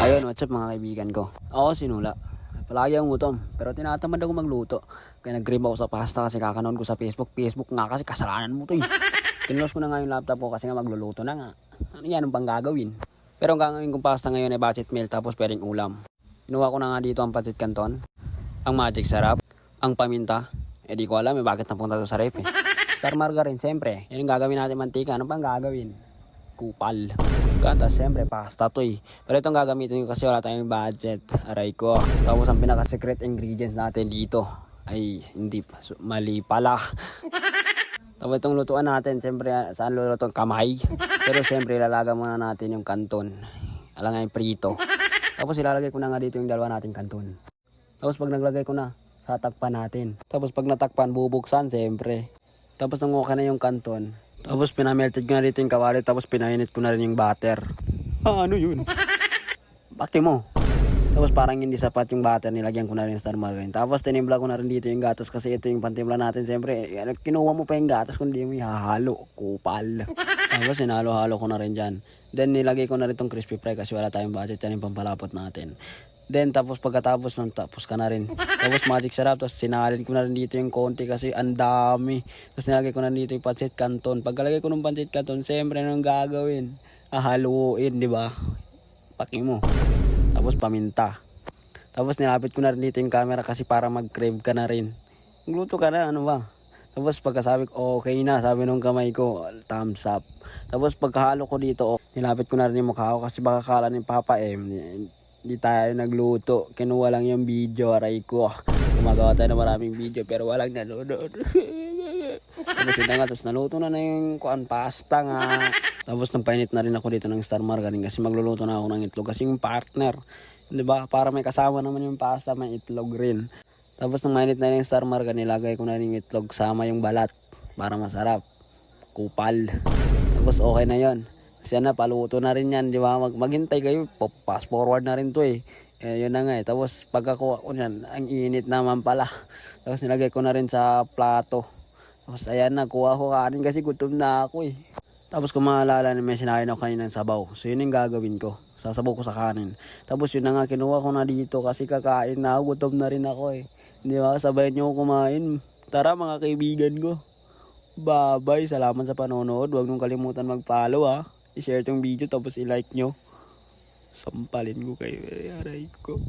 Ayun, what's up mga kaibigan ko? Ako sinula. Palagi ang gutom, pero tinatamad ako magluto. Kaya nag-grab ako sa pasta kasi kakanoon ko sa Facebook. Facebook nga kasi kasalanan mo to eh. Kinulos ko na nga yung laptop ko kasi nga magluluto na nga. Ano yan ang pang gagawin? Pero ang gagawin kong pasta ngayon ay budget meal tapos pwedeng ulam. Kinuha ko na nga dito ang pancit canton, ang magic sarap, ang paminta. Di ko alam bakit napunta to sa ref eh. Star margarine, siyempre. Yan yung gagawin natin mantika. Ano pang gagawin? Kupal. Gatas, siyempre, pasta to eh. Pero itong gagamitin ko kasi wala tayong budget. Aray ko. Tapos ang pinaka-secret ingredients natin dito ay hindi, mali pala. Tapos itong lutuan natin, siyempre, saan luluto? Kamay. Pero siyempre, ilalaga muna natin yung kanton. Alam nga yung prito. Tapos ilalagay ko na nga dito yung dalawa nating kanton. Tapos pag naglagay ko na, tatakpan natin. Tapos pag natakpan, bubuksan, siyempre. Tapos nung okay na yung kanton, tapos pinamelted ko na dito yung kawali, tapos pinainit ko na rin yung butter. Ano yun? Bakit mo? Tapos parang hindi sapat yung butter, nilagyan ko na rin star margarine. Tapos tinimpla ko na rin dito yung gatas kasi ito yung pantimpla natin. Siyempre, kinuha mo pa yung gatas kung di mo ihahalo. Kupal. Tapos sinalo-halo ko na rin dyan. Then nilagay ko na rin itong crispy fry kasi wala tayong budget, yan yung pampalapot natin. Then tapos pagkatapos nun, tapos ka na rin. Tapos magic sarap, tapos sinalin ko na rin dito yung konti kasi ang dami. Tapos nilagay ko na dito yung pancit canton. Pagkalagay ko ng pancit canton, siyempre anong gagawin? Haluin, di ba? Paki mo. Tapos paminta. Tapos nilapit ko na rin dito yung camera kasi para mag-crave ka na rin. Magluto ka na, ano ba? Tapos pagkasabi ko, okay na, sabi nung kamay ko, thumbs up. Tapos pagkahalo ko dito, nilapit ko na rin yung mukha ko kasi baka kala ni Papa hindi tayo nagluto. Kinuha lang yung video, aray ko. Gumagawa tayo ng maraming video pero walang nanonood. Tapos yun na nga, tapos naluto na yung pasta nga. Tapos nampainit na rin ako dito ng star margarine kasi magluluto na ako ng itlog. Kasi yung partner, di ba? Para may kasama naman yung pasta, may itlog rin. Tapos nang mainit na yung star margarine, nilagay ko na rin yung itlog sama yung balat para masarap. Kupal. Tapos okay na yon. Kasi na, paluto na rin yan, di ba? Maghintay kayo, fast forward na rin to eh. Yun na nga eh. Tapos pagkakuha ko yan, ang init naman pala. Tapos nilagay ko na rin sa plato. Tapos ayan na, kuha ko kanin kasi gutom na ako eh. Tapos kung maalala na may sinahin ako kaninang sabaw. So yun yung gagawin ko. Sasabaw ko sa kanin. Tapos yun na nga, kinuha ko na dito kasi kakain na ako. Gutom na rin ako eh. Di ba? Sabayan nyo ako kumain. Tara mga kaibigan ko. Bye-bye. Salamat sa panonood. Huwag nung kalimutan mag-follow ha. I-share tong video tapos i-like nyo. Sampalin ko kayo. Aray ko.